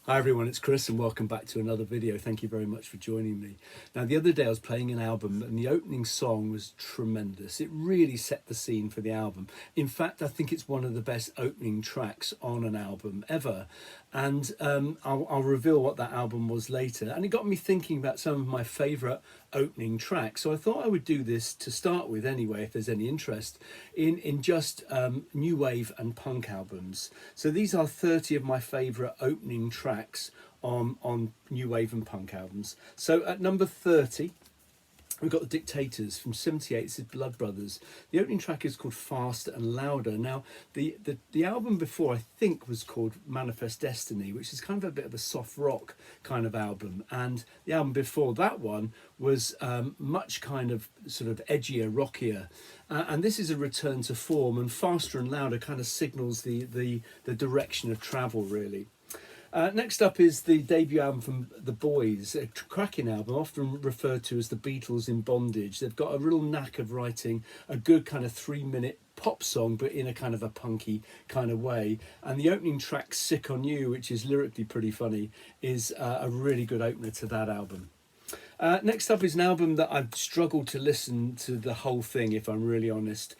Hi everyone, it's Chris and welcome back to another video. Thank you very much for joining me. Now the other day I was playing an album and the opening song was tremendous. It really set the scene for the album. In fact, I think it's one of the best opening tracks on an album ever. And I'll reveal what that album was later. And it got me thinking about some of my favourite opening tracks. So I thought I would do this to start with anyway, if there's any interest, in just new wave and punk albums. So these are 30 of my favourite opening tracks on new wave and punk albums. So at number 30, we've got the Dictators from '78. This is Blood Brothers. The opening track is called Faster and Louder. Now, the album before, I think, was called Manifest Destiny, which is kind of a bit of a soft rock kind of album. And the album before that one was much kind of sort of edgier, rockier. And this is a return to form, and Faster and Louder kind of signals the direction of travel, really. Next up is the debut album from The Boys, a cracking album, often referred to as the Beatles in bondage. They've got a real knack of writing a good kind of 3-minute pop song, but in a kind of a punky kind of way. And the opening track, Sick on You, which is lyrically pretty funny, is a really good opener to that album. Next up is an album that I've struggled to listen to the whole thing, if I'm really honest.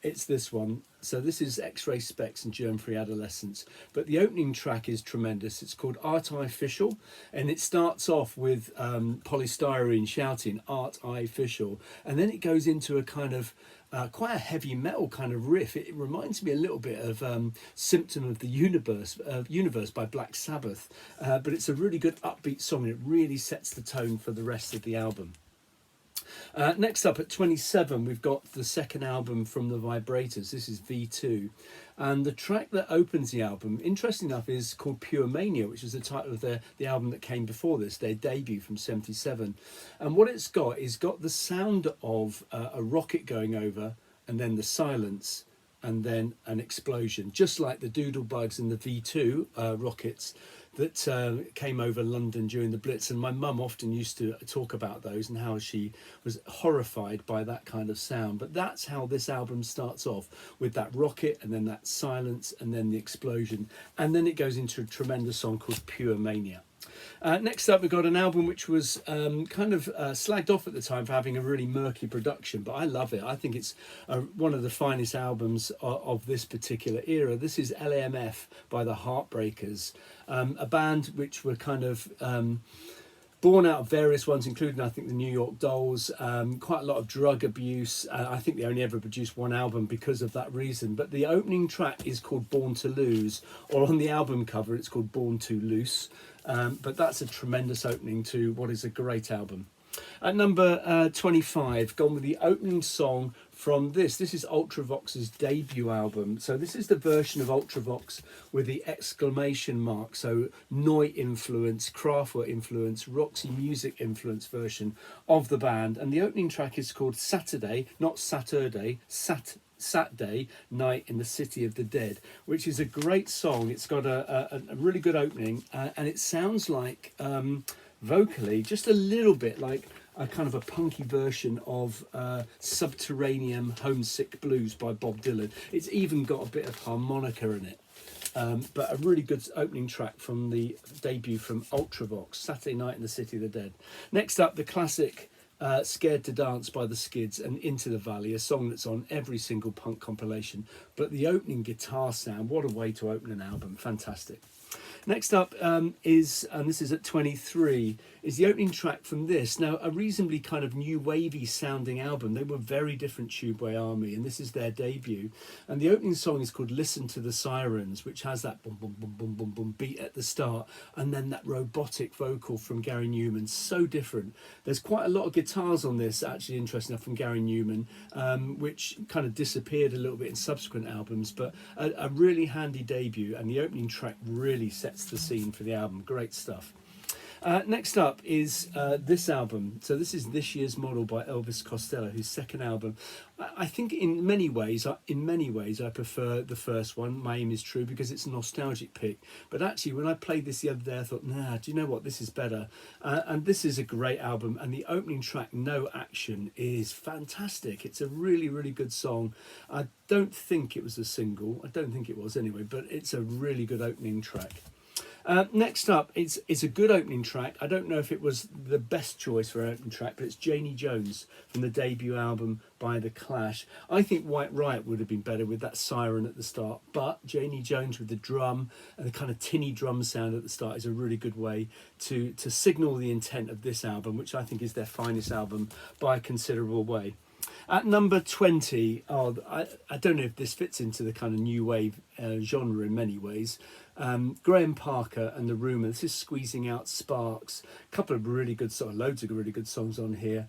It's this one. So this is X-Ray Spex and Germ-Free Adolescence. But the opening track is tremendous. It's called Art I Official. And it starts off with Polystyrene shouting, Art I Official. And then it goes into a kind of quite a heavy metal kind of riff. It reminds me a little bit of Symptom of the Universe by Black Sabbath. But it's a really good upbeat song, and it really sets the tone for the rest of the album. Next up at 27, we've got the second album from the Vibrators. This is V2. And the track that opens the album, interesting enough, is called Pure Mania, which is the title of the album that came before this, their debut from '77. And what it's got is got the sound of a rocket going over, and then the silence, and then an explosion, just like the Doodlebugs and the V2 rockets that came over London during the Blitz. And my mum often used to talk about those and how she was horrified by that kind of sound. But that's how this album starts off, with that rocket and then that silence and then the explosion. And then it goes into a tremendous song called Pure Mania. Next up, we've got an album which was kind of slagged off at the time for having a really murky production, but I love it. I think it's one of the finest albums of this particular era. This is LAMF by the Heartbreakers, a band which were kind of born out of various ones, including, I think, the New York Dolls, quite a lot of drug abuse. I think they only ever produced one album because of that reason. But the opening track is called Born to Lose, or on the album cover, it's called Born Too Loose. But that's a tremendous opening to what is a great album. At number 25, gone with the opening song from this. This is Ultravox's debut album. So this is the version of Ultravox with the exclamation mark. So Noi influence, Kraftwerk influence, Roxy Music influence version of the band. And the opening track is called Saturday, not Saturday, Saturday Night in the City of the Dead, which is a great song. It's got a really good opening, and it sounds like vocally just a little bit like a kind of a punky version of Subterranean Homesick Blues by Bob Dylan. It's even got a bit of harmonica in it. But a really good opening track from the debut from Ultravox, Saturday Night in the City of the Dead. Next up, the classic Scared to Dance by the Skids and Into the Valley, a song that's on every single punk compilation. But the opening guitar sound, what a way to open an album, fantastic. Next up is, and this is at 23, is the opening track from this. Now, a reasonably kind of new wavy sounding album. They were very different, Tubeway Army, and this is their debut. And the opening song is called Listen to the Sirens, which has that boom, boom, boom, boom, boom, boom beat at the start, and then that robotic vocal from Gary Newman. So different. There's quite a lot of guitars on this, actually, interesting enough, from Gary Newman, which kind of disappeared a little bit in subsequent albums, but a really handy debut, and the opening track really sets the scene for the album. Great stuff. Next up is this album. So this is This Year's Model by Elvis Costello, his second album. I think in many ways I prefer the first one, My Aim Is True, because it's a nostalgic pick. But actually, when I played this the other day, I thought, nah, do you know what? This is better. And this is a great album. And the opening track, No Action, is fantastic. It's a really, really good song. I don't think it was a single. I don't think it was anyway, but it's a really good opening track. Next up, it's a good opening track. I don't know if it was the best choice for an opening track, but it's Janie Jones from the debut album by The Clash. I think White Riot would have been better with that siren at the start, but Janie Jones with the drum and the kind of tinny drum sound at the start is a really good way to signal the intent of this album, which I think is their finest album by a considerable way. At number 20, I don't know if this fits into the kind of new wave genre in many ways. Graham Parker and The Rumour. This is Squeezing Out Sparks. A couple of really good songs, loads of really good songs on here.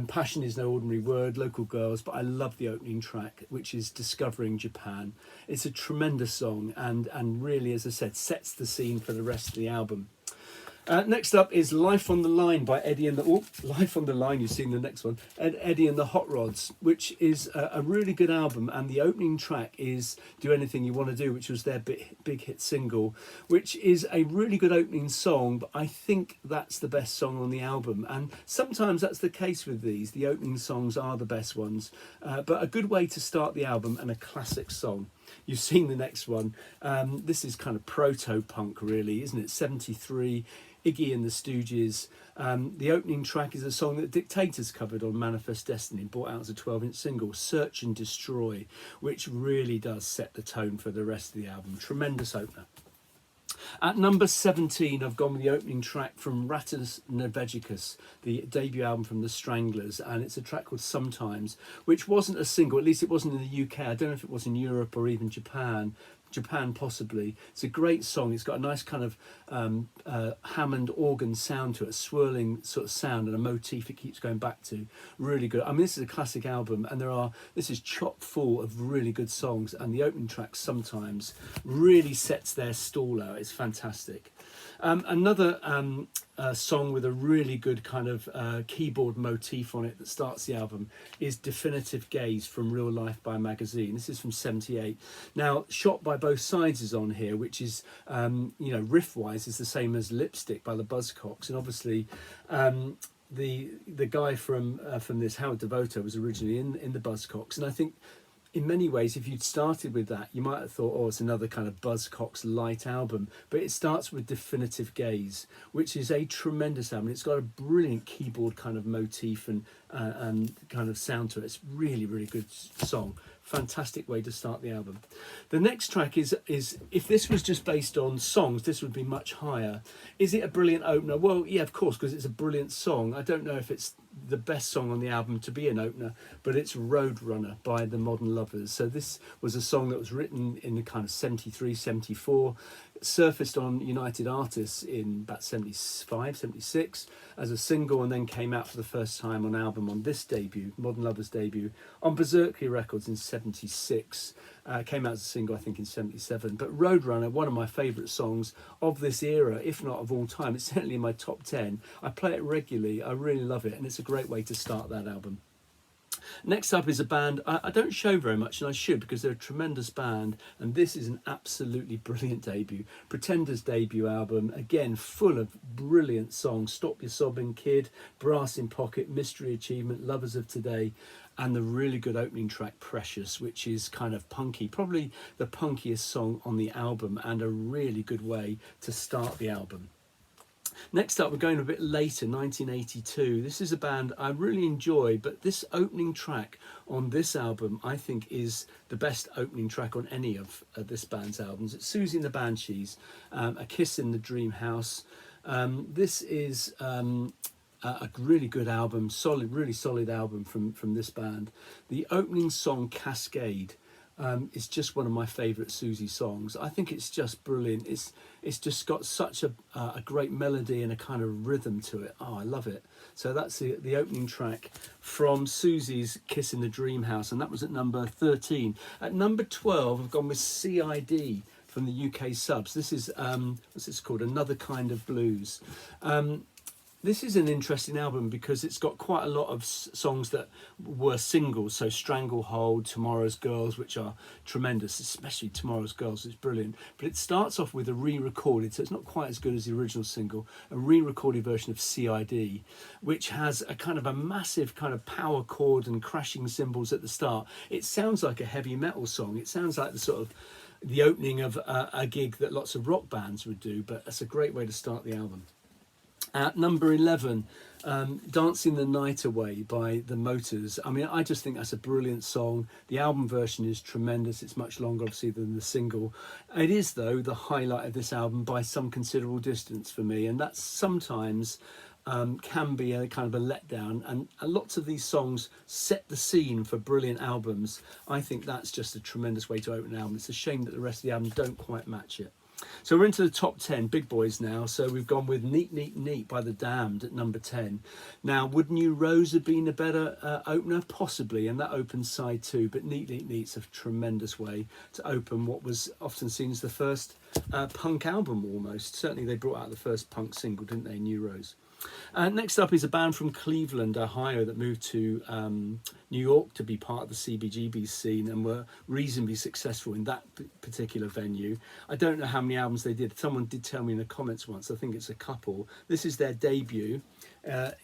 Passion is no ordinary word, Local Girls, but I love the opening track, which is Discovering Japan. It's a tremendous song and really, as I said, sets the scene for the rest of the album. Next up is Life on the Line by Eddie and the... Life on the Line, you've seen the next one. Eddie and the Hot Rods, which is a really good album. And the opening track is Do Anything You Want to Do, which was their big hit single, which is a really good opening song. But I think that's the best song on the album. And sometimes that's the case with these. The opening songs are the best ones. But a good way to start the album and a classic song. You've seen the next one. This is kind of proto-punk, really, isn't it? 73, Iggy and the Stooges. The opening track is a song that Dictators covered on Manifest Destiny, brought out as a 12-inch single, Search and Destroy, which really does set the tone for the rest of the album. Tremendous opener. At number 17, I've gone with the opening track from Rattus Nevegicus, the debut album from The Stranglers, and it's a track called Sometimes, which wasn't a single, at least it wasn't in the UK. I don't know if it was in Europe or even Japan possibly. It's a great song. It's got a nice kind of Hammond organ sound to it, a swirling sort of sound and a motif it keeps going back to. Really good. I mean, this is a classic album, and this is chock full of really good songs, and the opening track Sometimes really sets their stall out. It's fantastic. Another song with a really good kind of keyboard motif on it that starts the album is Definitive Gaze from Real Life by Magazine. This is from 78. Now, Shot by Both Sides is on here, which is, riff-wise is the same as Lipstick by the Buzzcocks. And obviously, the guy from this, Howard Devoto, was originally in the Buzzcocks. And I think in many ways, if you'd started with that, you might have thought, oh, it's another kind of Buzzcocks light album. But it starts with Definitive Gaze, which is a tremendous album. It's got a brilliant keyboard kind of motif and kind of sound to it. It's really, really good song. Fantastic way to start the album. The next track is if this was just based on songs, this would be much higher. Is it a brilliant opener? Well, yeah, of course, because it's a brilliant song. I don't know if it's the best song on the album to be an opener, but it's Roadrunner by the Modern Lovers. So this was a song that was written in the kind of 73, 74, surfaced on United Artists in about 75, 76 as a single, and then came out for the first time on album on this debut, Modern Lovers debut, on Berserkly Records in 76. Came out as a single, I think, in 77. But Roadrunner, one of my favourite songs of this era, if not of all time. It's certainly in my top 10. I play it regularly. I really love it, and it's a great way to start that album. Next up is a band I don't show very much, and I should, because they're a tremendous band, and this is an absolutely brilliant debut. Pretenders' debut album, again full of brilliant songs. Stop Your Sobbing, Kid, Brass in Pocket, Mystery Achievement, Lovers of Today, and the really good opening track Precious, which is kind of punky, probably the punkiest song on the album, and a really good way to start the album. Next up, we're going a bit later, 1982. This is a band I really enjoy, but this opening track on this album, I think, is the best opening track on any of this band's albums. It's Susie and the Banshees, A Kiss in the Dream House. This is a really good album, really solid album from this band. The opening song, Cascade, is just one of my favourite Susie songs. I think it's just brilliant. It's just got such a great melody and a kind of rhythm to it. Oh, I love it. So that's the opening track from Susie's Kiss in the Dream House, and that was at number 13. At number 12, I've gone with CID from the UK subs. This is, what's this called? Another Kind of Blues. This is an interesting album because it's got quite a lot of songs that were singles. So Stranglehold, Tomorrow's Girls, which are tremendous, especially Tomorrow's Girls, it's brilliant. But it starts off with a re-recorded, so it's not quite as good as the original single, a re-recorded version of CID, which has a kind of a massive kind of power chord and crashing cymbals at the start. It sounds like a heavy metal song. It sounds like the sort of the opening of a gig that lots of rock bands would do, but that's a great way to start the album. At number 11, Dancing the Night Away by The Motors. I mean, I just think that's a brilliant song. The album version is tremendous. It's much longer, obviously, than the single. It is, though, the highlight of this album by some considerable distance for me, and that's sometimes can be a kind of a letdown, and lots of these songs set the scene for brilliant albums. I think that's just a tremendous way to open an album. It's a shame that the rest of the album don't quite match it. So we're into the top 10 big boys now. So we've gone with Neat Neat Neat by The Damned at number 10. Now, would New Rose have been a better opener? Possibly, and that opens side 2, but Neat Neat Neat's a tremendous way to open what was often seen as the first punk album almost. Certainly they brought out the first punk single, didn't they, New Rose? Next up is a band from Cleveland, Ohio, that moved to New York to be part of the CBGB scene and were reasonably successful in that particular venue. I don't know how many albums they did. Someone did tell me in the comments once. I think it's a couple. This is their debut,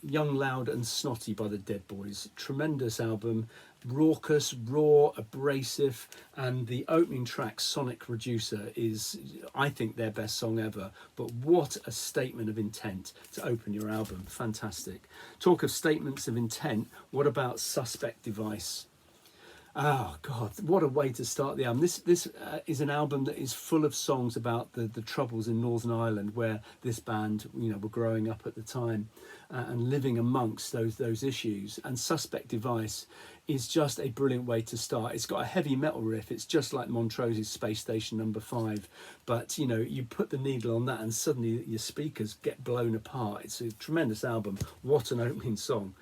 Young, Loud and Snotty by the Dead Boys. Tremendous album. Raucous, raw, abrasive, and the opening track, Sonic Reducer, is, I think, their best song ever. But what a statement of intent to open your album. Fantastic. Talk of statements of intent, what about Suspect Device? Oh God, what a way to start the album. This is an album that is full of songs about the troubles in Northern Ireland, where this band, you know, were growing up at the time and living amongst those issues. And Suspect Device is just a brilliant way to start. It's got a heavy metal riff. It's just like Montrose's Space Station number 5. But, you know, you put the needle on that and suddenly your speakers get blown apart. It's a tremendous album. What an opening song.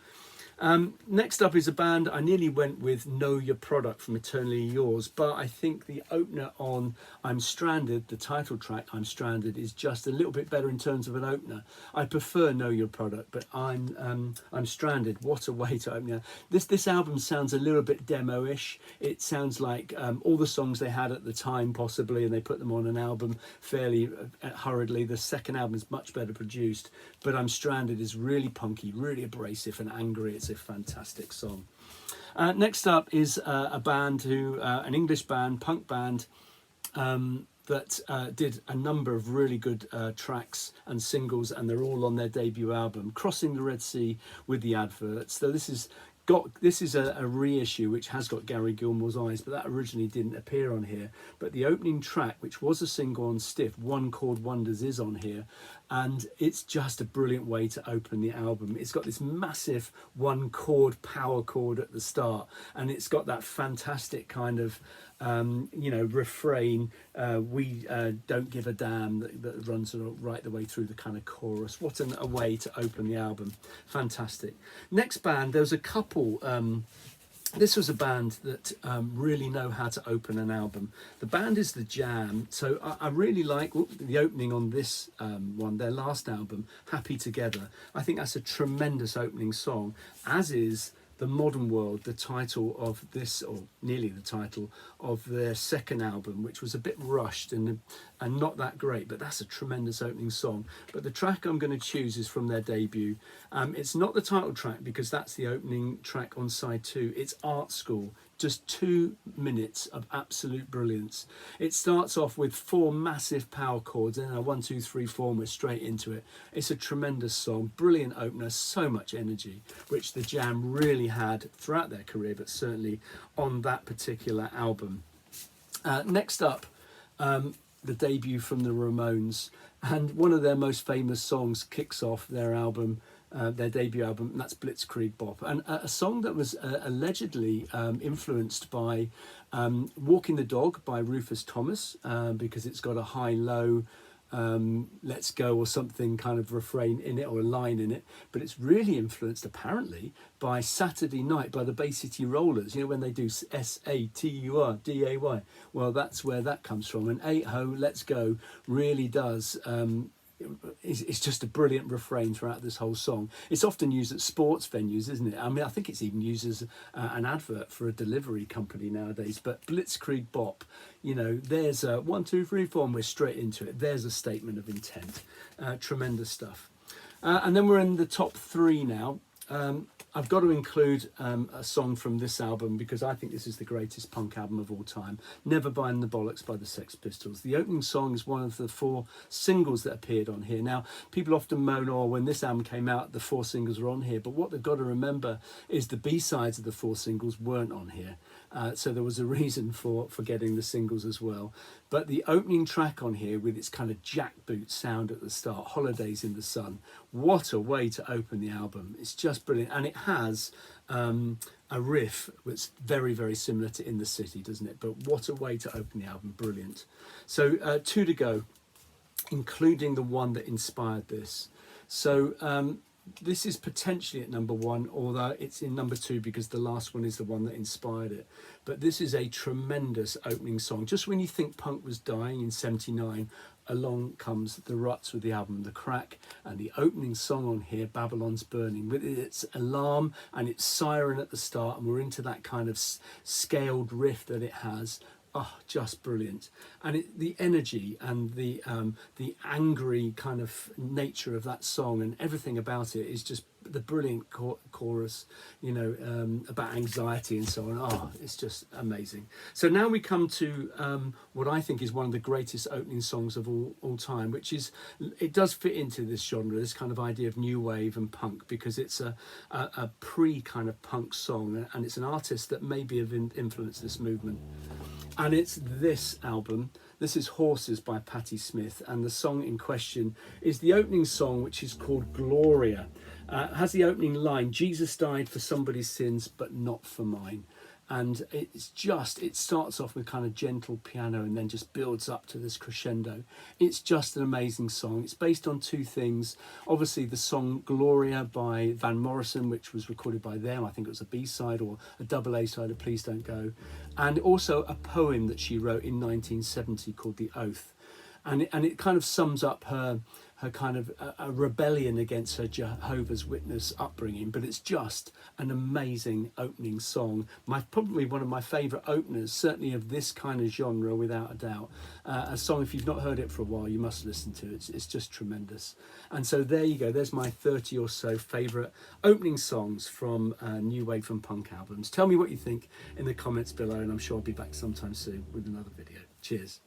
Next up is a band, I nearly went with Know Your Product from Eternally Yours, but I think the opener on I'm Stranded, the title track I'm Stranded, is just a little bit better in terms of an opener. I prefer Know Your Product, but I'm Stranded, what a way to open it. This album sounds a little bit demo-ish. It sounds like all the songs they had at the time possibly, and they put them on an album fairly hurriedly. The second album is much better produced, but I'm Stranded is really punky, really abrasive and angry. It's a fantastic song. Next up is a band an English band, punk band, that did a number of really good tracks and singles, and they're all on their debut album, Crossing the Red Sea with the Adverts. So this is a reissue which has got Gary Gilmore's Eyes, but that originally didn't appear on here. But the opening track, which was a single on Stiff, One Chord Wonders, is on here, and it's just a brilliant way to open the album. It's got this massive one chord power chord at the start, and it's got that fantastic kind of refrain, we don't give a damn, that runs sort of right the way through the kind of chorus. What a way to open the album. Fantastic. Next band, there was a couple. This was a band that really know how to open an album. The band is The Jam. So I really like the opening on this one, their last album, Happy Together. I think that's a tremendous opening song, as is The Modern World, the title of this, or nearly the title of their second album, which was a bit rushed and not that great, but that's a tremendous opening song. But the track I'm going to choose is from their debut. It's not the title track, because that's the opening track on side 2. It's Art School. Just 2 minutes of absolute brilliance. It starts off with 4 massive power chords, and a 1, 2, 3, 4, and we're straight into it. It's a tremendous song, brilliant opener, so much energy, which The Jam really had throughout their career, but certainly on that particular album. Next up, the debut from the Ramones, and one of their most famous songs kicks off their album, their debut album, and that's Blitzkrieg Bop, and a song that was allegedly influenced by Walking the Dog by Rufus Thomas, because it's got a high-low let's go or something kind of refrain in it, or a line in it, but it's really influenced apparently by Saturday Night by the Bay City Rollers, you know, when they do SATURDAY. Well, that's where that comes from, and 8-Ho, Let's Go really does it's just a brilliant refrain throughout this whole song. It's often used at sports venues, isn't it? I mean, I think it's even used as an advert for a delivery company nowadays. But Blitzkrieg Bop, you know, there's a 1, 2, 3, 4, and we're straight into it. There's a statement of intent. Tremendous stuff. And then we're in the top 3 now. I've got to include a song from this album because I think this is the greatest punk album of all time. Never Mind the Bollocks by the Sex Pistols. The opening song is one of the 4 singles that appeared on here. Now, people often moan, oh, when this album came out, the 4 singles were on here. But what they've got to remember is the B-sides of the 4 singles weren't on here. So there was a reason for getting the singles as well. But the opening track on here with its kind of jackboot sound at the start, Holidays in the Sun, what a way to open the album. It's just brilliant. And it has a riff that's very, very similar to In the City, doesn't it? But what a way to open the album. Brilliant. So 2 to go, including the one that inspired this. So this is potentially at number 1, although it's in number 2 because the last one is the one that inspired it. But this is a tremendous opening song. Just when you think punk was dying in 79, along comes the Ruts with the album The Crack, and the opening song on here, Babylon's Burning, with its alarm and its siren at the start, and we're into that kind of scaled riff that it has. Oh, just brilliant. And the energy and the angry kind of nature of that song and everything about it is just the brilliant chorus, you know, about anxiety and so on. Oh, it's just amazing. So now we come to what I think is one of the greatest opening songs of all time, which is, it does fit into this genre, this kind of idea of new wave and punk, because it's a pre kind of punk song, and it's an artist that maybe have influenced this movement. And it's this album. This is Horses by Patti Smith, and the song in question is the opening song, which is called Gloria. It has the opening line, Jesus died for somebody's sins, but not for mine. And it starts off with kind of gentle piano and then just builds up to this crescendo. It's just an amazing song. It's based on 2 things. Obviously the song Gloria by Van Morrison, which was recorded by them. I think it was a B-side or a double A-side of Please Don't Go. And also a poem that she wrote in 1970 called The Oath. And it kind of sums up her kind of a rebellion against her Jehovah's Witness upbringing, but it's just an amazing opening song. Probably one of my favourite openers, certainly of this kind of genre, without a doubt. A song, if you've not heard it for a while, you must listen to it. It's just tremendous. And so there you go. There's my 30 or so favourite opening songs from new wave and punk albums. Tell me what you think in the comments below, and I'm sure I'll be back sometime soon with another video. Cheers.